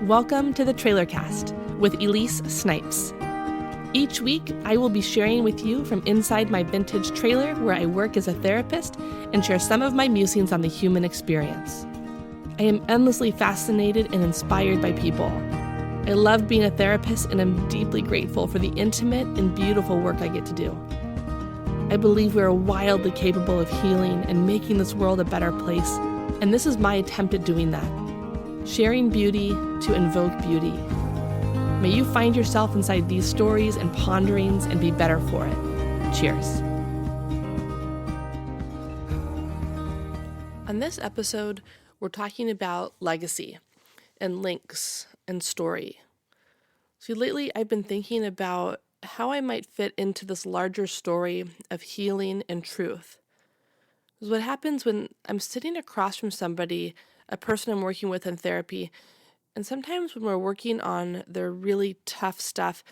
Welcome to the Trailer Cast with Elise Snipes. Each week, I will be sharing with you from inside my vintage trailer where I work as a therapist and share some of my musings on the human experience. I am endlessly fascinated and inspired by people. I love being a therapist and am deeply grateful for the intimate and beautiful work I get to do. I believe we are wildly capable of healing and making this world a better place, and this is my attempt at doing that. Sharing beauty to invoke beauty. May you find yourself inside these stories and ponderings and be better for it. Cheers. On this episode, we're talking about legacy and links and story. So lately, I've been thinking about how I might fit into this larger story of healing and truth. Because what happens when I'm sitting across from somebody, a person I'm working with in therapy, and sometimes when we're working on their really tough stuff,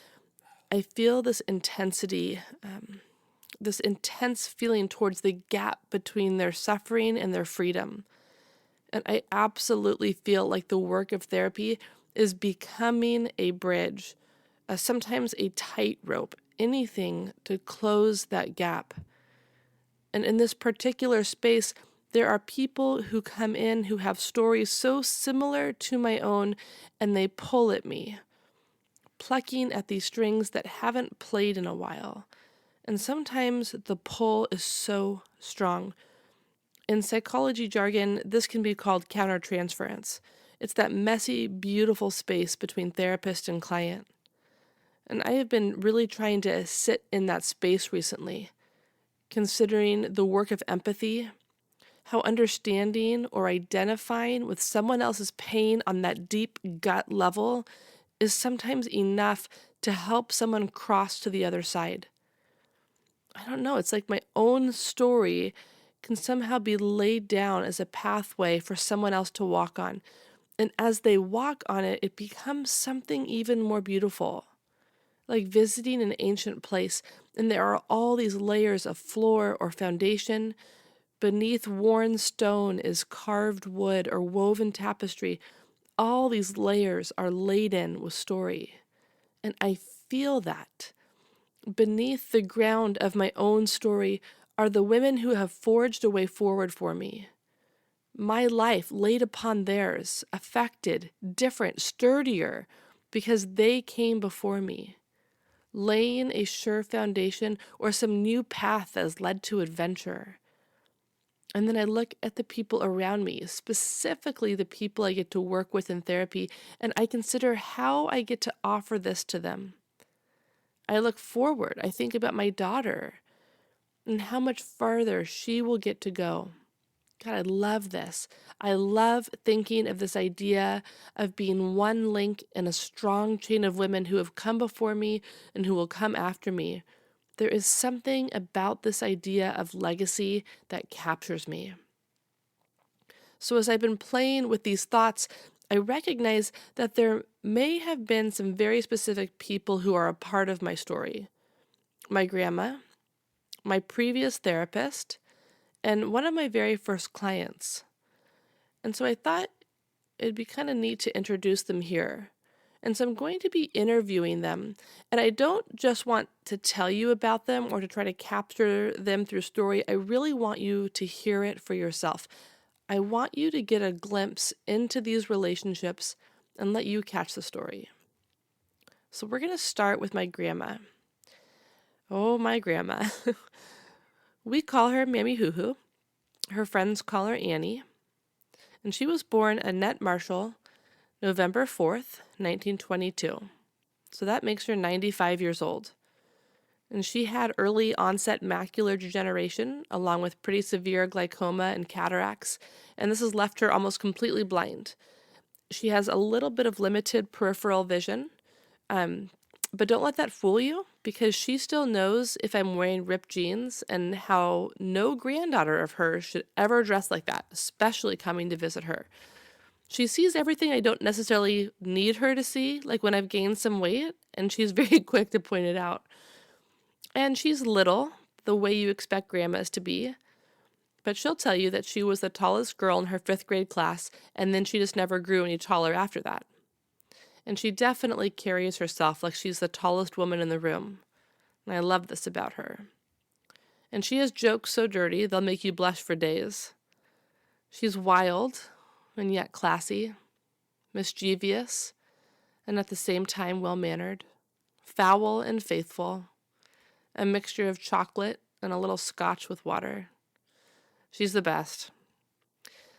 I feel this intensity, this intense feeling towards the gap between their suffering and their freedom. And I absolutely feel like the work of therapy is becoming a bridge, sometimes a tightrope, anything to close that gap. And in this particular space, there are people who come in who have stories so similar to my own, and they pull at me, plucking at these strings that haven't played in a while. And sometimes the pull is so strong. In psychology jargon, this can be called countertransference. It's that messy, beautiful space between therapist and client. And I have been really trying to sit in that space recently, considering the work of empathy, how understanding or identifying with someone else's pain on that deep gut level is sometimes enough to help someone cross to the other side. I don't know, it's like my own story can somehow be laid down as a pathway for someone else to walk on. And as they walk on it, it becomes something even more beautiful. Like visiting an ancient place, and there are all these layers of floor or foundation. Beneath worn stone is carved wood or woven tapestry. All these layers are laden with story. And I feel that. Beneath the ground of my own story are the women who have forged a way forward for me. My life laid upon theirs, affected, different, sturdier, because they came before me, laying a sure foundation or some new path that has led to adventure. And then I look at the people around me, specifically the people I get to work with in therapy, and I consider how I get to offer this to them. I look forward. I think about my daughter and how much farther she will get to go. God, I love this. I love thinking of this idea of being one link in a strong chain of women who have come before me and who will come after me. There is something about this idea of legacy that captures me. So as I've been playing with these thoughts, I recognize that there may have been some very specific people who are a part of my story. My grandma, my previous therapist, and one of my very first clients. And so I thought it'd be kind of neat to introduce them here. And so I'm going to be interviewing them. And I don't just want to tell you about them or to try to capture them through story. I really want you to hear it for yourself. I want you to get a glimpse into these relationships and let you catch the story. So we're going to start with my grandma. Oh, my grandma. We call her Mammy Hoo Hoo. Her friends call her Annie. And she was born Annette Marshall, November 4th, 1922. So that makes her 95 years old. And she had early onset macular degeneration along with pretty severe glaucoma and cataracts, and this has left her almost completely blind. She has a little bit of limited peripheral vision, but don't let that fool you, because she still knows if I'm wearing ripped jeans and how no granddaughter of hers should ever dress like that, especially coming to visit her. She sees everything I don't necessarily need her to see, like when I've gained some weight, and she's very quick to point it out. And she's little, the way you expect grandmas to be, but she'll tell you that she was the tallest girl in her 5th grade class, and then she just never grew any taller after that. And she definitely carries herself like she's the tallest woman in the room. And I love this about her. And she has jokes so dirty, they'll make you blush for days. She's wild and yet classy, mischievous, and at the same time well-mannered, foul and faithful, a mixture of chocolate and a little scotch with water. She's the best.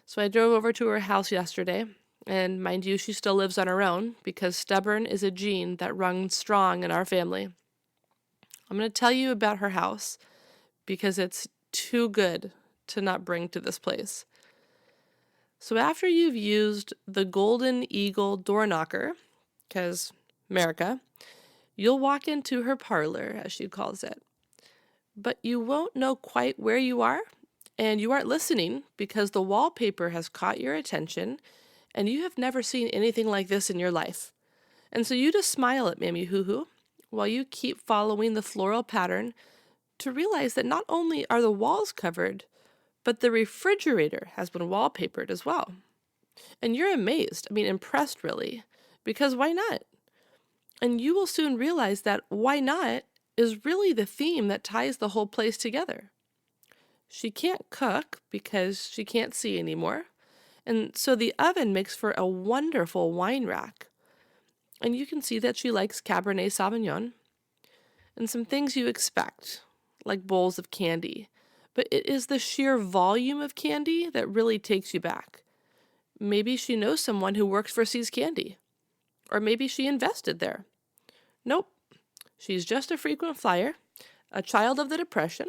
So I drove over to her house yesterday, and mind you, she still lives on her own because stubborn is a gene that runs strong in our family. I'm going to tell you about her house because it's too good to not bring to this place. So after you've used the Golden Eagle door knocker, because America, you'll walk into her parlor, as she calls it. But you won't know quite where you are, and you aren't listening because the wallpaper has caught your attention, and you have never seen anything like this in your life. And so you just smile at Mammy Hoo Hoo while you keep following the floral pattern to realize that not only are the walls covered, but the refrigerator has been wallpapered as well. And you're amazed, impressed really, because why not? And you will soon realize that why not is really the theme that ties the whole place together. She can't cook because she can't see anymore. And so the oven makes for a wonderful wine rack. And you can see that she likes Cabernet Sauvignon and some things you expect, like bowls of candy. But it is the sheer volume of candy that really takes you back. Maybe she knows someone who works for See's Candy. Or maybe she invested there. Nope. She's just a frequent flyer, a child of the Depression,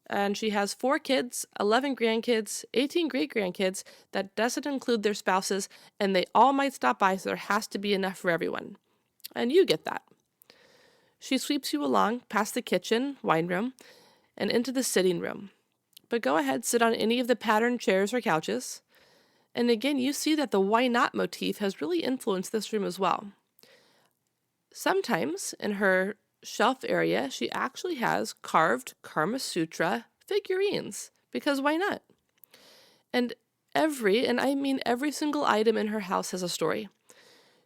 and she has 4 kids, 11 grandkids, 18 great-grandkids. That doesn't include their spouses, and they all might stop by, so there has to be enough for everyone. And you get that. She sweeps you along past the kitchen, wine room, and into the sitting room. But go ahead, sit on any of the patterned chairs or couches. And again, you see that the why not motif has really influenced this room as well. Sometimes in her shelf area, she actually has carved Kama Sutra figurines, because why not? And every single item in her house has a story.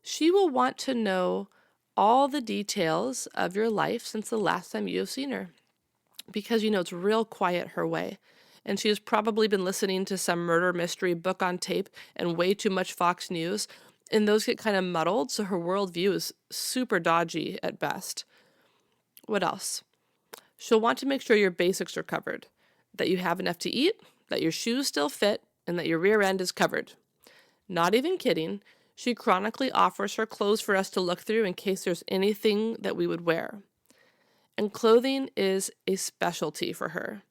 She will want to know all the details of your life since the last time you have seen her, because it's real quiet her way. And she has probably been listening to some murder mystery book on tape and way too much Fox News, and those get kind of muddled, so her worldview is super dodgy at best. What else? She'll want to make sure your basics are covered, that you have enough to eat, that your shoes still fit, and that your rear end is covered. Not even kidding, she chronically offers her clothes for us to look through in case there's anything that we would wear. And clothing is a specialty for her.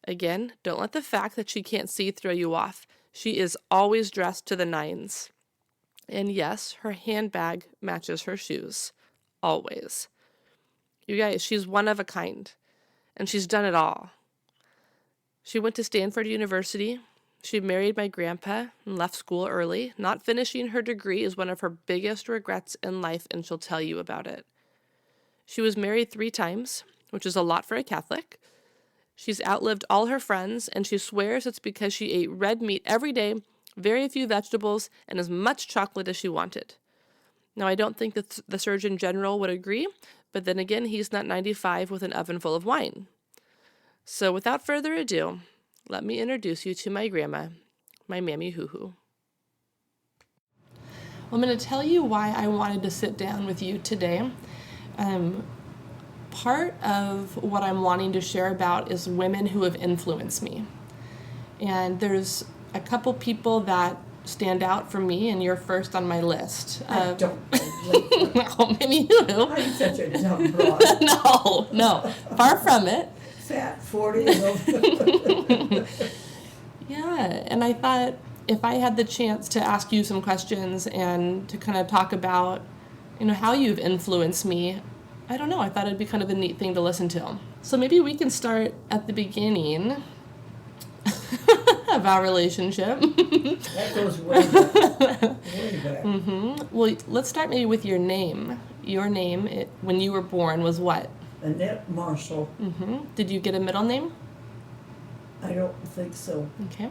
Again, don't let the fact that she can't see throw you off. She is always dressed to the nines. And yes, her handbag matches her shoes. Always. You guys, she's one of a kind. And she's done it all. She went to Stanford University. She married my grandpa and left school early. Not finishing her degree is one of her biggest regrets in life, and she'll tell you about it. She was married 3 times, which is a lot for a Catholic. She's outlived all her friends, and she swears it's because she ate red meat every day, very few vegetables, and as much chocolate as she wanted. Now, I don't think that the Surgeon General would agree, but then again, he's not 95 with an oven full of wine. So without further ado, let me introduce you to my grandma, my Mammy Hoo Hoo. Well, I'm going to tell you why I wanted to sit down with you today. Part of what I'm wanting to share about is women who have influenced me. And there's a couple people that stand out for me, and you're first on my list. Don't. Oh, Mammy Hoo Hoo. I'm such a dumb broad. No, far from it. Fat 40 and over. Yeah, and I thought if I had the chance to ask you some questions and to kind of talk about, how you've influenced me, I don't know, I thought it'd be kind of a neat thing to listen to. So maybe we can start at the beginning of our relationship. That goes way back. Way back. Mm-hmm. Well, let's start maybe with your name. Your name, when you were born, was what? Annette Marshall. Mm-hmm. Did you get a middle name? I don't think so. Okay.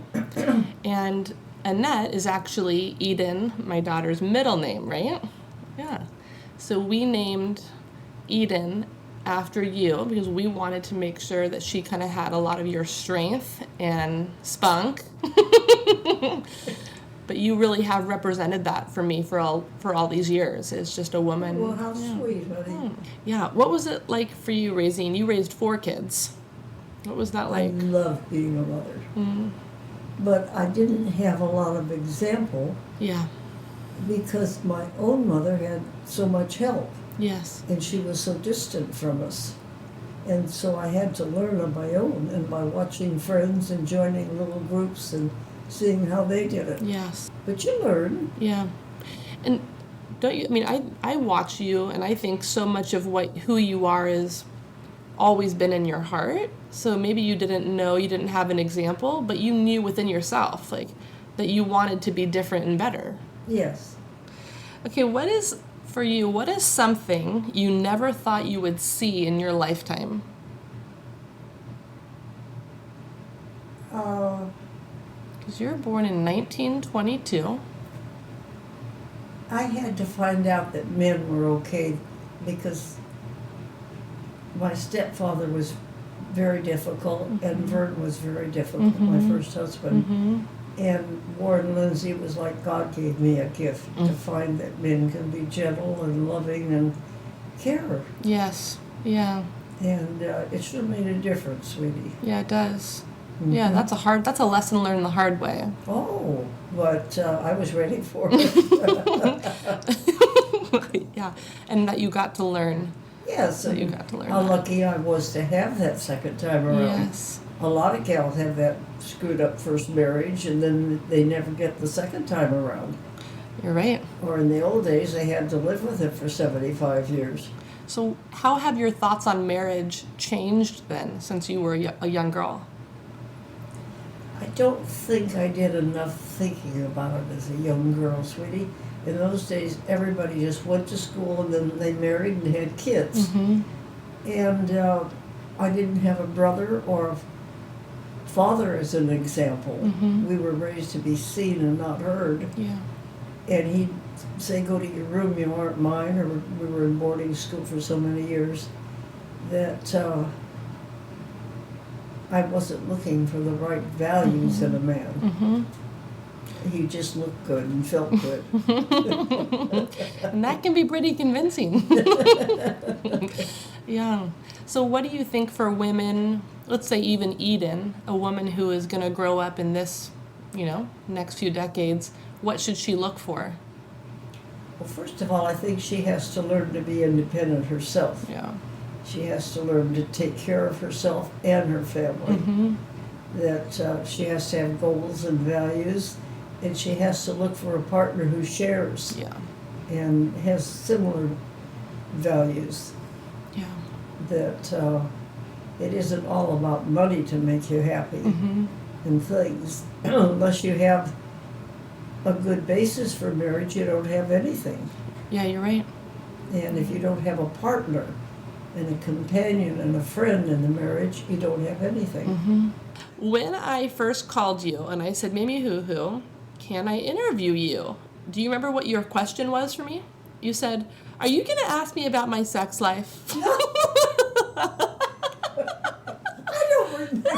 And Annette is actually Eden, my daughter's middle name, right? Yeah. So we named Eden after you because we wanted to make sure that she kind of had a lot of your strength and spunk. But you really have represented that for me for all these years. It's just a woman. Well, how sweet, honey. Yeah. What was it like for you raising? You raised 4 kids. What was that I like? love being a mother. But I didn't have a lot of example Yeah. because my own mother had so much help Yes. and she was so distant from us. And so I had to learn on my own and by watching friends and joining little groups and seeing how they did it. Yes. But you learn. Yeah. And don't you, I mean, I watch you and I think so much of who you are is always been in your heart. So maybe you didn't know, you didn't have an example, but you knew within yourself, like, that you wanted to be different and better. Yes. Okay, what is something you never thought you would see in your lifetime? Because you were born in 1922. I had to find out that men were okay because my stepfather was very difficult and Vern was very difficult, my first husband. And Warren Lindsay was like God gave me a gift to find that men can be gentle and loving and care. Yes. Yeah. And it sure made a difference, sweetie. Yeah, it does. Yeah, that's a lesson learned the hard way. Oh, but I was ready for it. Yeah, and that you got to learn. Yes, That you and got to learn how that. lucky I was to have that second time around. Yes. A lot of gals have that screwed up first marriage and then they never get the second time around. You're right. Or in the old days, they had to live with it for 75 years. So how have your thoughts on marriage changed then since you were a young girl? I don't think I did enough thinking about it as a young girl, sweetie. In those days, everybody just went to school and then they married and had kids. And I didn't have a brother or a father as an example. We were raised to be seen and not heard. Yeah. And he'd say, go to your room, you aren't mine, or we were in boarding school for so many years that I wasn't looking for the right values in a man. He just looked good and felt good. And that can be pretty convincing. Yeah. So what do you think for women, let's say even Eden, a woman who is going to grow up in this, next few decades, what should she look for? Well, first of all, I think she has to learn to be independent herself. Yeah. She has to learn to take care of herself and her family. That she has to have goals and values, and she has to look for a partner who shares Yeah. and has similar values. Yeah. That it isn't all about money to make you happy and things. Unless you have a good basis for marriage, you don't have anything. Yeah, you're right. And if you don't have a partner and a companion and a friend in the marriage, you don't have anything. When I first called you and I said, Mimi Hoo Hoo, can I interview you? Do you remember what your question was for me? You said, are you going to ask me about my sex life? I don't remember.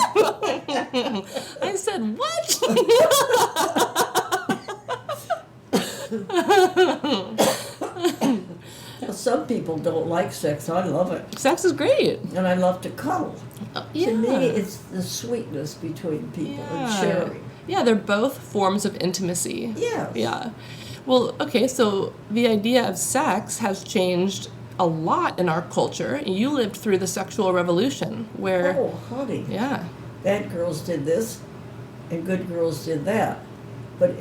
I said, what? Some people don't like sex. I love it. Sex is great. And I love to cuddle. Yeah. To me, it's the sweetness between people and sharing. Yeah, they're both forms of intimacy. Yes. Yeah. Well, okay, so the idea of sex has changed a lot in our culture. You lived through the sexual revolution where, Oh, honey. yeah, Bad girls did this and good girls did that. But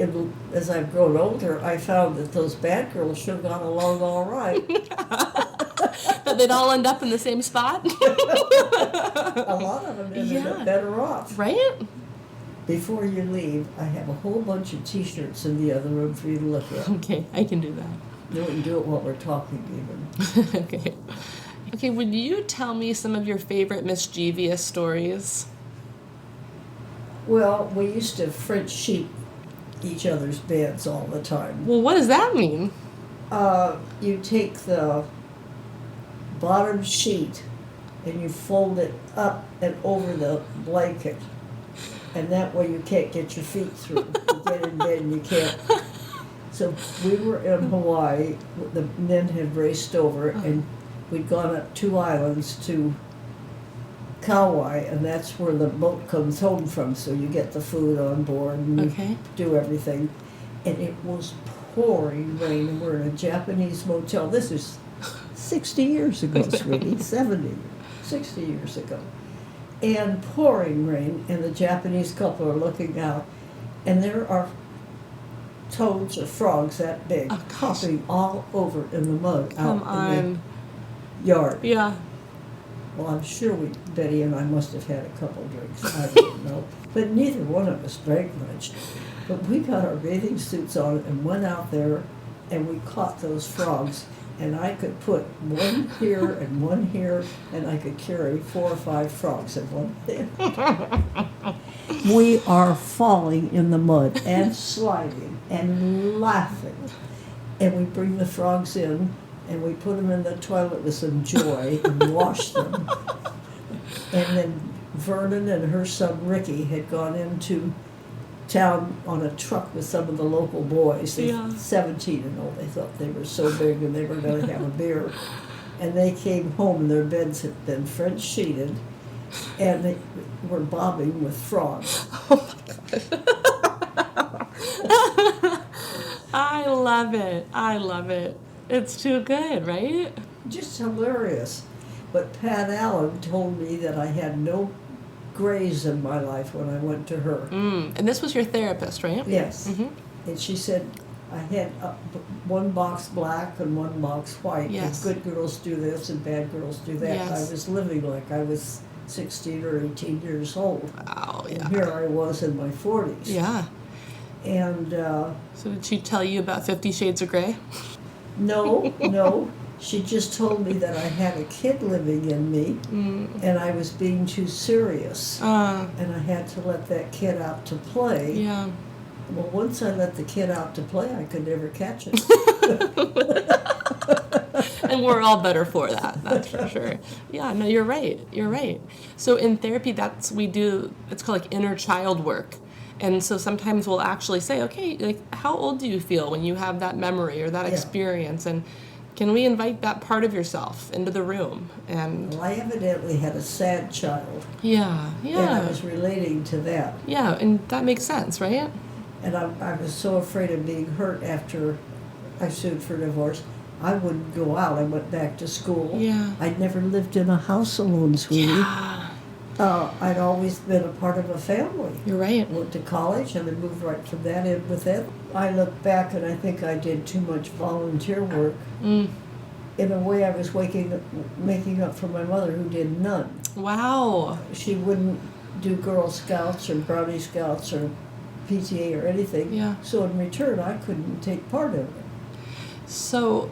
as I've grown older, I found that those bad girls should have gone along all right. that they'd all end up in the same spot. A lot of them ended up better off. Right? Before you leave, I have a whole bunch of T-shirts in the other room for you to look at. Okay, I can do that. You can do it while we're talking even. Okay. Okay, would you tell me some of your favorite mischievous stories? Well, we used to French sheep each other's beds all the time. Well, what does that mean? You take the bottom sheet and you fold it up and over the blanket. And that way you can't get your feet through. You get in bed and you can't. So we were in Hawaii, the men had raced over, and we'd gone up 2 islands to Kauai, and that's where the boat comes home from, so you get the food on board and you Okay. do everything. And it was pouring rain, and we're in a Japanese motel. This is 60 years ago, sweetie, 70, 60 years ago. And pouring rain, and the Japanese couple are looking out, and there are toads or frogs that big, Oh, gosh. hopping all over in the mud Come out in on. the yard. Yeah. Well, I'm sure Betty and I must have had a couple drinks. I don't know. But neither one of us drank much. But we got our bathing suits on and went out there and we caught those frogs. And I could put one here and one here, and I could carry 4 or 5 frogs in one hand. We are falling in the mud and sliding and laughing. And we bring the frogs in and we put them in the toilet with some joy and wash them. And then Vernon and her son Ricky had gone into town on a truck with some of the local boys. They Yeah. 17 and old. They thought they were so big and they were going to have a beer. And they came home and their beds had been French sheeted and they were bobbing with frogs. I love it. I love it. It's too good, right? Just hilarious. But Pat Allen told me that I had no grays in my life when I went to her. And this was your therapist, right? Yes. Mm-hmm. And she said I had one box black and one box white. Yes. And good girls do this and bad girls do that. Yes. I was living like I was 16 or 18 years old. Wow, And yeah. here I was in my 40s. Yeah. And So did she tell you about 50 Shades of Grey? no. She just told me that I had a kid living in me and I was being too serious. And I had to let that kid out to play. Yeah. Well, once I let the kid out to play, I could never catch it. And we're all better for that, that's for sure. Yeah, no, you're right. You're right. So in therapy, it's called like inner child work. And so sometimes we'll actually say, okay, like, how old do you feel when you have that memory or that Yeah. experience? And can we invite that part of yourself into the room? And Well, I evidently had a sad child, yeah, and I yeah. was relating to that. Yeah, and that makes sense, right? And I was so afraid of being hurt after I sued for divorce. I wouldn't go out. I went back to school. Yeah. I'd never lived in a house alone, sweetie. Yeah. I'd always been a part of a family. You're right. Went to college and I moved right from that in with it. I look back and I think I did too much volunteer work. Mm. In a way, I was making up for my mother who did none. Wow. She wouldn't do Girl Scouts or Brownie Scouts or PTA or anything. Yeah. So in return, I couldn't take part in it. So,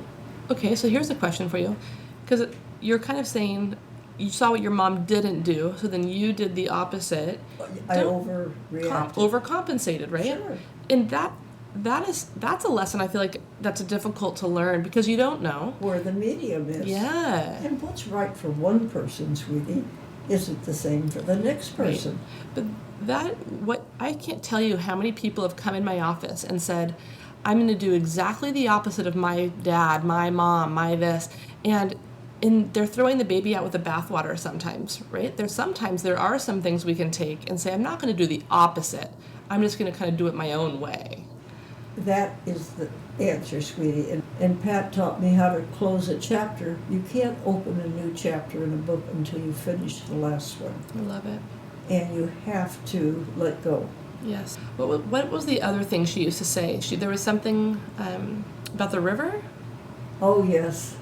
okay, so here's a question for you. Because you're kind of saying you saw what your mom didn't do, so then you did the opposite. I Don't overreacted. Overcompensated, right? Sure. And that's a lesson I feel like that's difficult to learn because you don't know. Where the medium is. Yeah. And what's right for one person, sweetie, isn't the same for the next Right. person. But I can't tell you how many people have come in my office and said, I'm going to do exactly the opposite of my dad, my mom, my this. And they're throwing the baby out with the bathwater sometimes, right? Sometimes there are some things we can take and say, I'm not going to do the opposite. I'm just going to kind of do it my own way. That is the answer, sweetie. And Pat taught me how to close a chapter. You can't open a new chapter in a book until you finish the last one. I love it. And you have to let go. Yes. What was the other thing she used to say? There was something about the river? Oh, yes.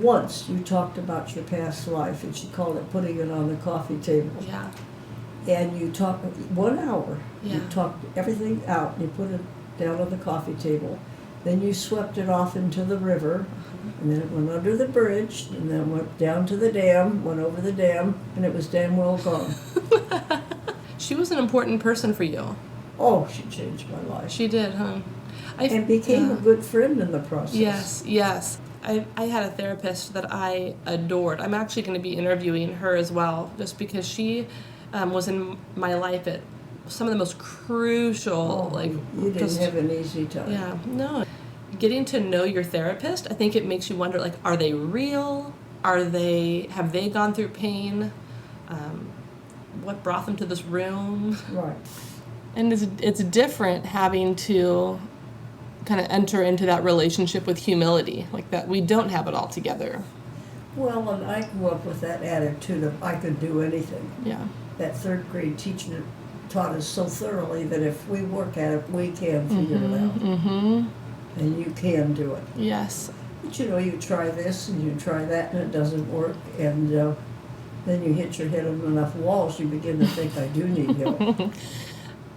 Once you talked about your past life, and she called it putting it on the coffee table. Yeah. And you talked 1 hour. Yeah. You talked everything out. You put it down on the coffee table. Then you swept it off into the river. And then it went under the bridge, and then went down to the dam, went over the dam, and it was damn well gone. She was an important person for you. Oh, she changed my life. She did, huh? and became yeah. a good friend in the process. Yes. I had a therapist that I adored. I'm actually going to be interviewing her as well, just because she was in my life at some of the most crucial, You didn't have an easy time. Yeah, no. Getting to know your therapist, I think it makes you wonder, like, are they real? Have they gone through pain? What brought them to this room? Right. And it's different having to kind of enter into that relationship with humility, like that we don't have it all together. Well, and I grew up with that attitude of I could do anything. Yeah. That third grade teacher taught us so thoroughly that if we work at it, we can figure it out. Mm-hmm. And you can do it. Yes. But you try this and you try that and it doesn't work, and then you hit your head on enough walls, you begin to think, I do need help.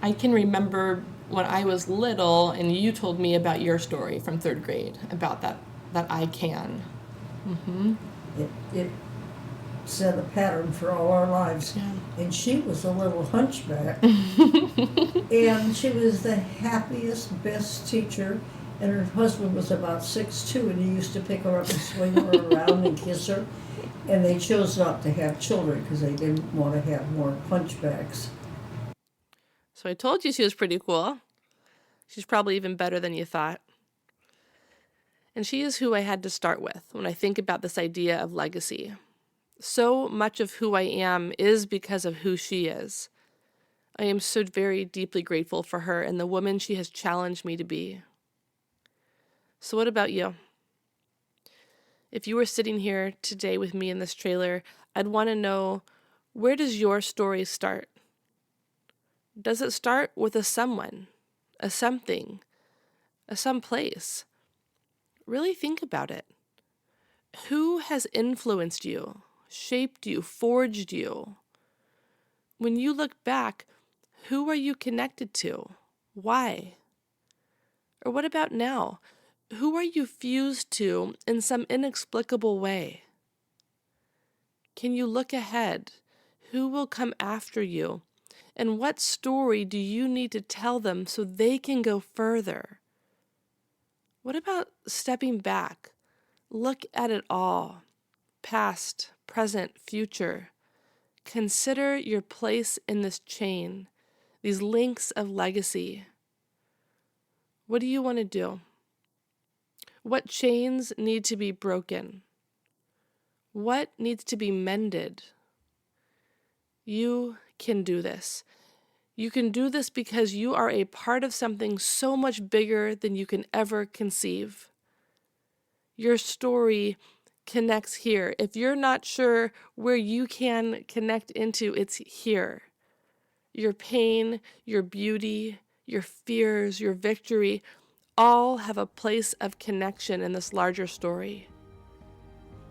I can remember when I was little and you told me about your story from third grade, about that I can. Mm-hmm. It set a pattern for all our lives. Yeah. And she was a little hunchback. And she was the happiest, best teacher. And her husband was about 6'2", and he used to pick her up and swing her around and kiss her. And they chose not to have children because they didn't want to have more hunchbacks. So I told you she was pretty cool. She's probably even better than you thought. And she is who I had to start with when I think about this idea of legacy. So much of who I am is because of who she is. I am so very deeply grateful for her and the woman she has challenged me to be. So what about you? If you were sitting here today with me in this trailer, I'd want to know, where does your story start? Does it start with a someone, a something, a someplace? Really think about it. Who has influenced you, shaped you, forged you? When you look back, who are you connected to? Why? Or what about now? Who are you fused to in some inexplicable way? Can you look ahead? Who will come after you? And what story do you need to tell them so they can go further? What about stepping back? Look at it all. Past, present, future. Consider your place in this chain, these links of legacy. What do you want to do? What chains need to be broken? What needs to be mended? You can do this. You can do this because you are a part of something so much bigger than you can ever conceive. Your story connects here. If you're not sure where you can connect into, it's here. Your pain, your beauty, your fears, your victory, all have a place of connection in this larger story.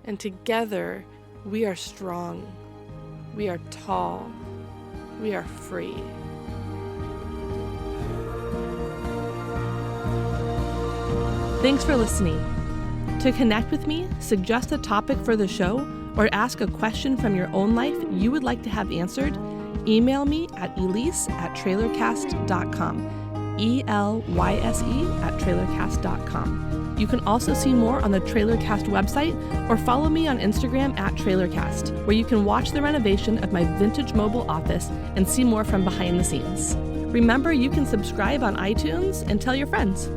And together, we are strong. We are tall. We are free. Thanks for listening. To connect with me, suggest a topic for the show, or ask a question from your own life you would like to have answered, email me at elise@trailercast.com. ELYSE@trailercast.com. You can also see more on the Trailercast website or follow me on Instagram @Trailercast, where you can watch the renovation of my vintage mobile office and see more from behind the scenes. Remember, you can subscribe on iTunes and tell your friends.